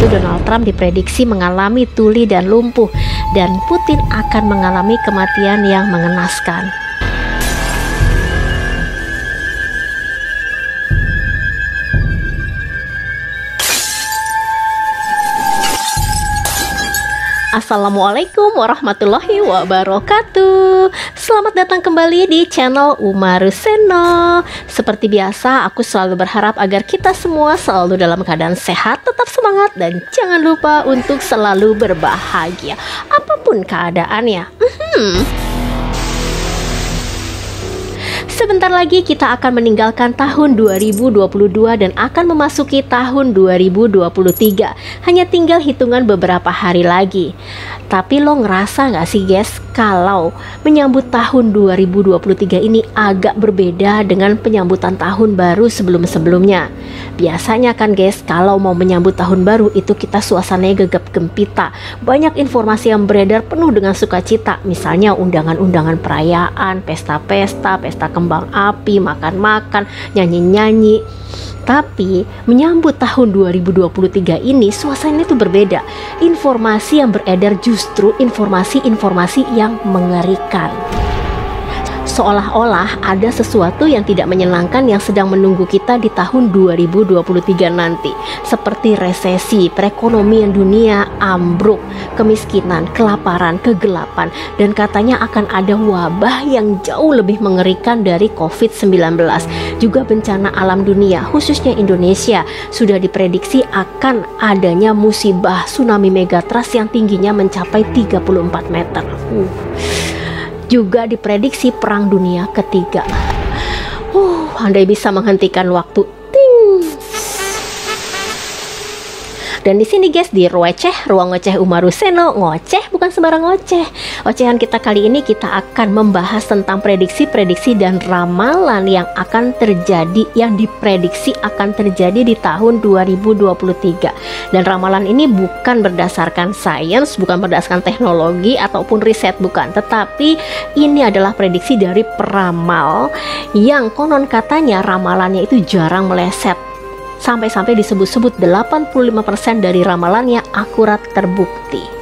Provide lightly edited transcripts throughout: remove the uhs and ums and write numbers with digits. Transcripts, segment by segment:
yaitu Donald Trump diprediksi mengalami tuli dan lumpuh, dan Putin akan mengalami kematian yang mengenaskan. Assalamualaikum warahmatullahi wabarakatuh. Selamat datang kembali di channel Umaruseno. Seperti biasa, aku selalu berharap agar kita semua selalu dalam keadaan sehat, tetap semangat, dan jangan lupa untuk selalu berbahagia apapun keadaannya. Sebentar lagi kita akan meninggalkan tahun 2022 dan akan memasuki tahun 2023. Hanya tinggal hitungan beberapa hari lagi. Tapi lo ngerasa gak sih guys, kalau menyambut tahun 2023 ini agak berbeda dengan penyambutan tahun baru sebelum-sebelumnya. Biasanya kan guys, kalau mau menyambut tahun baru itu kita suasananya gegap gempita. Banyak informasi yang beredar penuh dengan sukacita. Misalnya undangan-undangan perayaan, pesta-pesta, pesta kembang api, makan-makan, nyanyi-nyanyi. Tapi menyambut tahun 2023 ini suasananya itu berbeda. Informasi yang beredar justru informasi-informasi yang mengerikan. Seolah-olah ada sesuatu yang tidak menyenangkan yang sedang menunggu kita di tahun 2023 nanti. Seperti resesi, perekonomian dunia ambruk, kemiskinan, kelaparan, kegelapan, dan katanya akan ada wabah yang jauh lebih mengerikan dari COVID-19. Juga bencana alam dunia, khususnya Indonesia, sudah diprediksi akan adanya musibah tsunami megatrust yang tingginya mencapai 34 meter. Juga diprediksi perang dunia ketiga. Andai bisa menghentikan waktu. Dan di sini guys, di ruang ngoceh Umaruseno, ngoceh bukan sembarang ngoceh. Ocehan kita kali ini kita akan membahas tentang prediksi-prediksi dan ramalan yang akan terjadi, yang diprediksi akan terjadi di tahun 2023. Dan ramalan ini bukan berdasarkan sains, bukan berdasarkan teknologi ataupun riset, bukan. Tetapi ini adalah prediksi dari peramal yang konon katanya ramalannya itu jarang meleset. Sampai-sampai disebut-sebut 85% dari ramalannya akurat terbukti.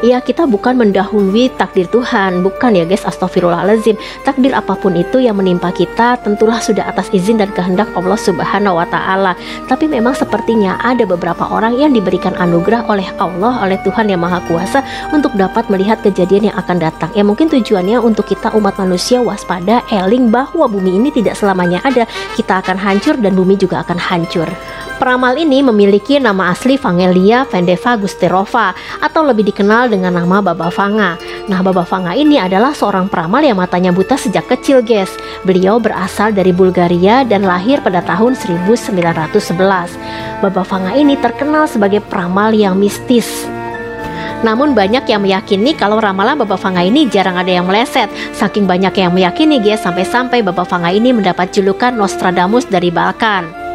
Ya, kita bukan mendahului takdir Tuhan, bukan ya guys, astagfirullahaladzim. Takdir apapun itu yang menimpa kita tentulah sudah atas izin dan kehendak Allah Subhanahu wa Ta'ala. Tapi memang sepertinya ada beberapa orang yang diberikan anugerah oleh Allah, oleh Tuhan yang Maha Kuasa, untuk dapat melihat kejadian yang akan datang. Ya mungkin tujuannya untuk kita umat manusia waspada, eling bahwa bumi ini tidak selamanya ada. Kita akan hancur dan bumi juga akan hancur. Peramal ini memiliki nama asli Vangelia Vendeva Gusterova, atau lebih dikenal dengan nama Baba Vanga. Nah, Baba Vanga ini adalah seorang peramal yang matanya buta sejak kecil guys. Beliau berasal dari Bulgaria dan lahir pada tahun 1911. Baba Vanga ini terkenal sebagai peramal yang mistis. Namun banyak yang meyakini kalau ramalan Baba Vanga ini jarang ada yang meleset. Saking banyak yang meyakini guys, sampai-sampai Baba Vanga ini mendapat julukan Nostradamus dari Balkan.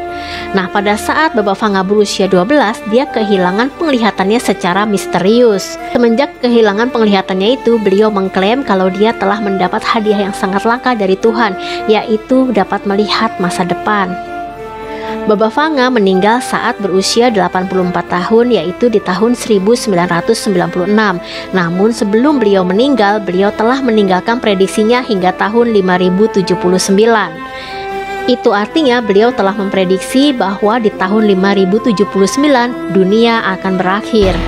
Nah, pada saat Baba Vanga berusia 12, dia kehilangan penglihatannya secara misterius. Semenjak kehilangan penglihatannya itu, beliau mengklaim kalau dia telah mendapat hadiah yang sangat langka dari Tuhan, yaitu dapat melihat masa depan. Baba Vanga meninggal saat berusia 84 tahun, yaitu di tahun 1996. Namun sebelum beliau meninggal, beliau telah meninggalkan prediksinya hingga tahun 5079. Itu artinya beliau telah memprediksi bahwa di tahun 5079 dunia akan berakhir.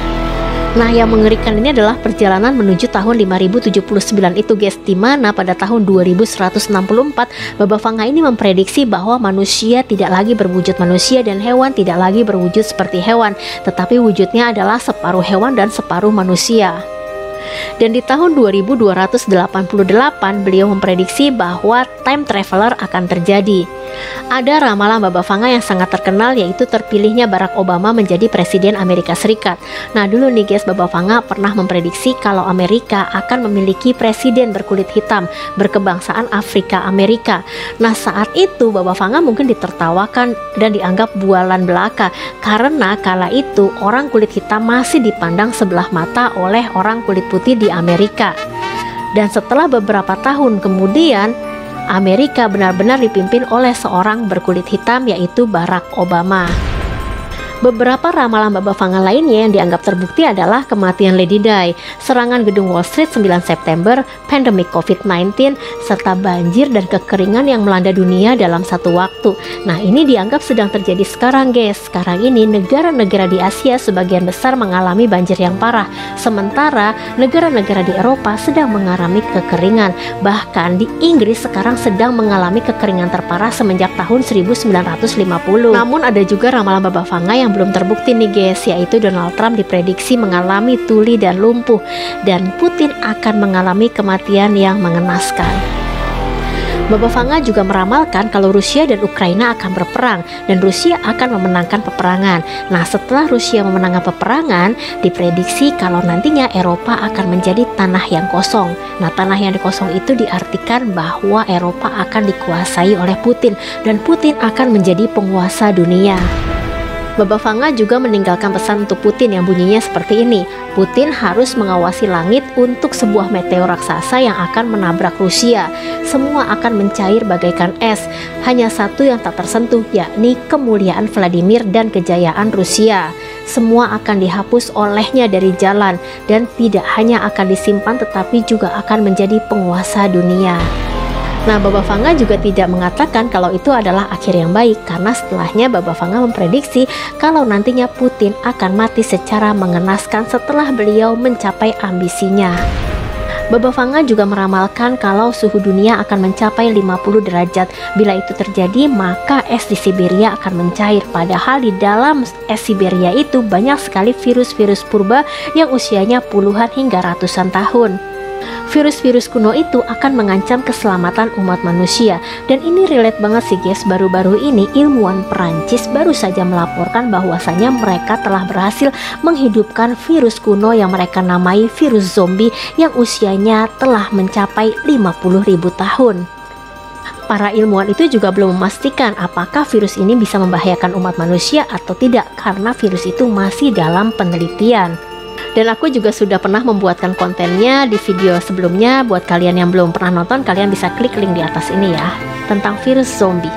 Nah, yang mengerikan ini adalah perjalanan menuju tahun 5079 itu guys, di mana pada tahun 2164 Baba Vanga ini memprediksi bahwa manusia tidak lagi berwujud manusia dan hewan tidak lagi berwujud seperti hewan, tetapi wujudnya adalah separuh hewan dan separuh manusia. Dan di tahun 2288 beliau memprediksi bahwa time traveler akan terjadi. Ada ramalan Baba Vanga yang sangat terkenal, yaitu terpilihnya Barack Obama menjadi Presiden Amerika Serikat. Nah dulu nih guys, Baba Vanga pernah memprediksi kalau Amerika akan memiliki presiden berkulit hitam berkebangsaan Afrika Amerika. Nah saat itu Baba Vanga mungkin ditertawakan dan dianggap bualan belaka, karena kala itu orang kulit hitam masih dipandang sebelah mata oleh orang kulit putih di Amerika. Dan setelah beberapa tahun kemudian, Amerika benar-benar dipimpin oleh seorang berkulit hitam, yaitu Barack Obama. Beberapa ramalan Baba Vanga lainnya yang dianggap terbukti adalah kematian Lady Di, serangan gedung Wall Street 9 September, pandemi COVID-19, serta banjir dan kekeringan yang melanda dunia dalam satu waktu. Nah, ini dianggap sedang terjadi sekarang, guys. Sekarang ini negara-negara di Asia sebagian besar mengalami banjir yang parah, sementara negara-negara di Eropa sedang mengalami kekeringan. Bahkan di Inggris sekarang sedang mengalami kekeringan terparah semenjak tahun 1950. Namun ada juga ramalan Baba Vanga yang belum terbukti nih guys, yaitu Donald Trump diprediksi mengalami tuli dan lumpuh, dan Putin akan mengalami kematian yang mengenaskan. Baba Vanga juga meramalkan kalau Rusia dan Ukraina akan berperang dan Rusia akan memenangkan peperangan. Nah, setelah Rusia memenangkan peperangan, diprediksi kalau nantinya Eropa akan menjadi tanah yang kosong. Nah, tanah yang kosong itu diartikan bahwa Eropa akan dikuasai oleh Putin dan Putin akan menjadi penguasa dunia. Baba Vanga juga meninggalkan pesan untuk Putin yang bunyinya seperti ini. Putin harus mengawasi langit untuk sebuah meteor raksasa yang akan menabrak Rusia. Semua akan mencair bagaikan es. Hanya satu yang tak tersentuh, yakni kemuliaan Vladimir dan kejayaan Rusia. Semua akan dihapus olehnya dari jalan, dan tidak hanya akan disimpan tetapi juga akan menjadi penguasa dunia. Nah, Baba Vanga juga tidak mengatakan kalau itu adalah akhir yang baik, karena setelahnya Baba Vanga memprediksi kalau nantinya Putin akan mati secara mengenaskan setelah beliau mencapai ambisinya. Baba Vanga juga meramalkan kalau suhu dunia akan mencapai 50 derajat. Bila itu terjadi, maka es di Siberia akan mencair. Padahal di dalam es Siberia itu banyak sekali virus-virus purba yang usianya puluhan hingga ratusan tahun. Virus-virus kuno itu akan mengancam keselamatan umat manusia. Dan ini relate banget sih guys. Baru-baru ini ilmuwan Perancis baru saja melaporkan bahwasanya mereka telah berhasil menghidupkan virus kuno yang mereka namai virus zombie yang usianya telah mencapai 50.000 tahun. Para ilmuwan itu juga belum memastikan apakah virus ini bisa membahayakan umat manusia atau tidak, karena virus itu masih dalam penelitian. Dan aku juga sudah pernah membuatkan kontennya di video sebelumnya. Buat kalian yang belum pernah nonton, kalian bisa klik link di atas ini ya, tentang virus zombie.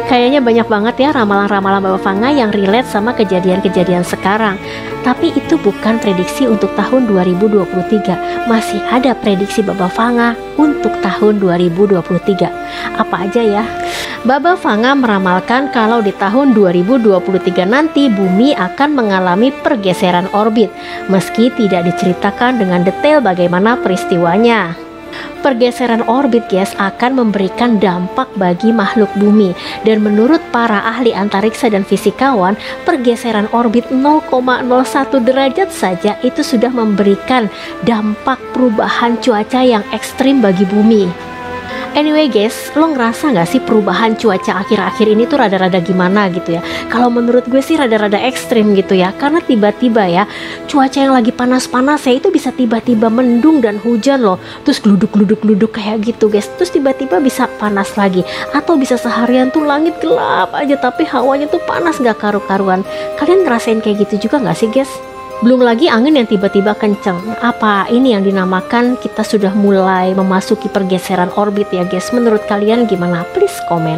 Kayaknya banyak banget ya ramalan-ramalan Baba Vanga yang relate sama kejadian-kejadian sekarang. Tapi itu bukan prediksi untuk tahun 2023. Masih ada prediksi Baba Vanga untuk tahun 2023. Apa aja ya? Baba Vanga meramalkan kalau di tahun 2023 nanti bumi akan mengalami pergeseran orbit, meski tidak diceritakan dengan detail bagaimana peristiwanya. Pergeseran orbit guys akan memberikan dampak bagi makhluk bumi, dan menurut para ahli antariksa dan fisikawan, pergeseran orbit 0,01 derajat saja itu sudah memberikan dampak perubahan cuaca yang ekstrim bagi bumi. Anyway guys, lo ngerasa gak sih perubahan cuaca akhir-akhir ini tuh rada-rada gimana gitu ya? Kalau menurut gue sih rada-rada ekstrim gitu ya, karena tiba-tiba ya cuaca yang lagi panas-panas ya itu bisa tiba-tiba mendung dan hujan loh, terus gluduk-gluduk kayak gitu guys, terus tiba-tiba bisa panas lagi, atau bisa seharian tuh langit gelap aja tapi hawanya tuh panas gak karu-karuan. Kalian ngerasain kayak gitu juga gak sih guys? Belum lagi angin yang tiba-tiba kenceng. Apa ini yang dinamakan kita sudah mulai memasuki pergeseran orbit ya guys? Menurut kalian gimana? Please komen.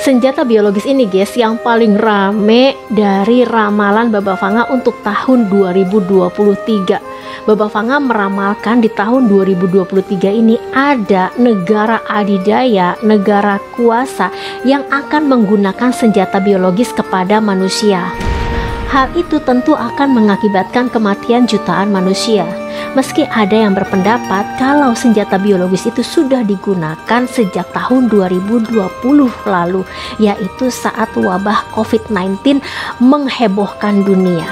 Senjata biologis ini guys yang paling rame dari ramalan Baba Vanga untuk tahun 2023. Baba Vanga meramalkan di tahun 2023 ini ada negara adidaya, negara kuasa yang akan menggunakan senjata biologis kepada manusia. Hal itu tentu akan mengakibatkan kematian jutaan manusia. Meski ada yang berpendapat kalau senjata biologis itu sudah digunakan sejak tahun 2020 lalu, yaitu saat wabah COVID-19 menghebohkan dunia.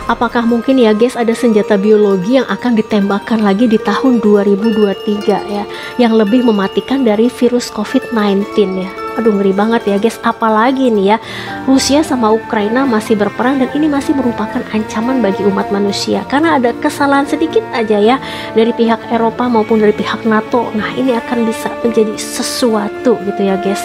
Apakah mungkin ya guys ada senjata biologi yang akan ditembakkan lagi di tahun 2023 ya, yang lebih mematikan dari virus COVID-19 ya? Aduh ngeri banget ya guys, apalagi nih ya Rusia sama Ukraina masih berperang dan ini masih merupakan ancaman bagi umat manusia karena ada kesalahan sedikit aja ya dari pihak Eropa maupun dari pihak NATO. Nah ini akan bisa menjadi sesuatu gitu ya guys.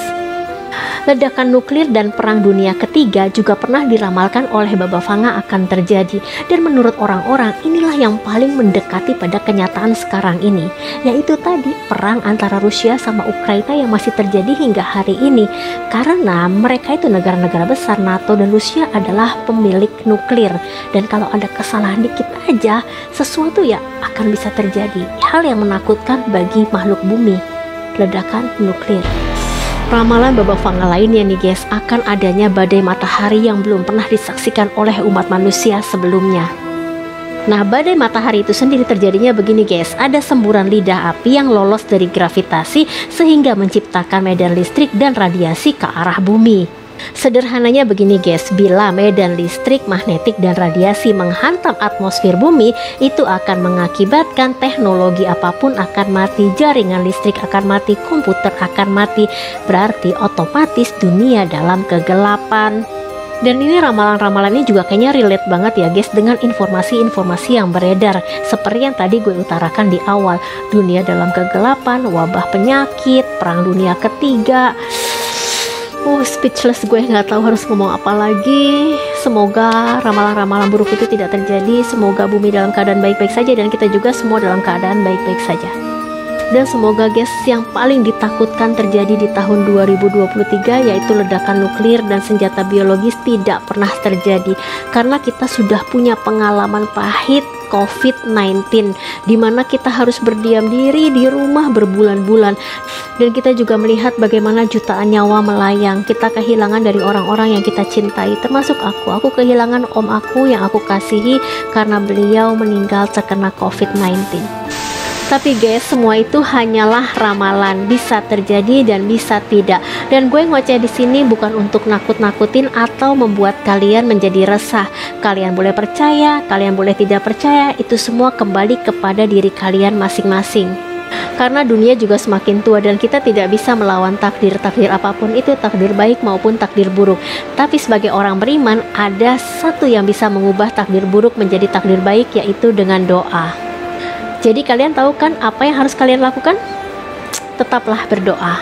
Ledakan nuklir dan Perang Dunia Ketiga juga pernah diramalkan oleh Baba Vanga akan terjadi, dan menurut orang-orang inilah yang paling mendekati pada kenyataan sekarang ini, yaitu tadi perang antara Rusia sama Ukraina yang masih terjadi hingga hari ini, karena mereka itu negara-negara besar. NATO dan Rusia adalah pemilik nuklir, dan kalau ada kesalahan dikit aja sesuatu ya akan bisa terjadi, hal yang menakutkan bagi makhluk bumi, ledakan nuklir. Ramalan Baba Vanga lainnya nih guys, akan adanya badai matahari yang belum pernah disaksikan oleh umat manusia sebelumnya. Nah, badai matahari itu sendiri terjadinya begini guys, ada semburan lidah api yang lolos dari gravitasi sehingga menciptakan medan listrik dan radiasi ke arah bumi. Sederhananya begini guys, bila medan listrik, magnetik, dan radiasi menghantam atmosfer bumi, itu akan mengakibatkan teknologi apapun akan mati, jaringan listrik akan mati, komputer akan mati, berarti otomatis dunia dalam kegelapan. Dan ini ramalan-ramalan ini juga kayaknya relate banget ya guys dengan informasi-informasi yang beredar, seperti yang tadi gue utarakan di awal, dunia dalam kegelapan, wabah penyakit, perang dunia ketiga. Speechless, gue nggak tahu harus ngomong apa lagi. Semoga ramalan-ramalan buruk itu tidak terjadi. Semoga bumi dalam keadaan baik-baik saja, dan kita juga semua dalam keadaan baik-baik saja. Dan semoga guys, yang paling ditakutkan terjadi di tahun 2023 yaitu ledakan nuklir dan senjata biologis tidak pernah terjadi, karena kita sudah punya pengalaman pahit COVID-19, dimana kita harus berdiam diri di rumah berbulan-bulan, dan kita juga melihat bagaimana jutaan nyawa melayang. Kita kehilangan dari orang-orang yang kita cintai, termasuk aku kehilangan om aku yang aku kasihi karena beliau meninggal terkena COVID-19. Tapi guys, semua itu hanyalah ramalan, bisa terjadi dan bisa tidak. Dan gue ngoceh di sini bukan untuk nakut-nakutin atau membuat kalian menjadi resah. Kalian boleh percaya, kalian boleh tidak percaya, itu semua kembali kepada diri kalian masing-masing. Karena dunia juga semakin tua dan kita tidak bisa melawan takdir apapun itu, takdir baik maupun takdir buruk. Tapi sebagai orang beriman, ada satu yang bisa mengubah takdir buruk menjadi takdir baik, yaitu dengan doa. Jadi kalian tahu kan apa yang harus kalian lakukan? Tetaplah berdoa.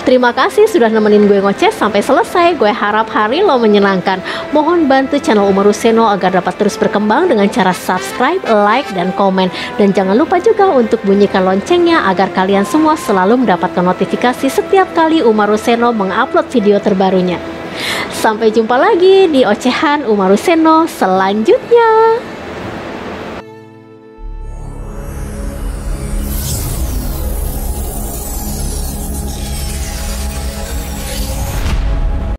Terima kasih sudah nemenin gue ngoceh sampai selesai. Gue harap hari lo menyenangkan. Mohon bantu channel Umaru Seno agar dapat terus berkembang dengan cara subscribe, like, dan komen. Dan jangan lupa juga untuk bunyikan loncengnya agar kalian semua selalu mendapatkan notifikasi setiap kali Umaru Seno mengupload video terbarunya. Sampai jumpa lagi di ocehan Umaru Seno selanjutnya.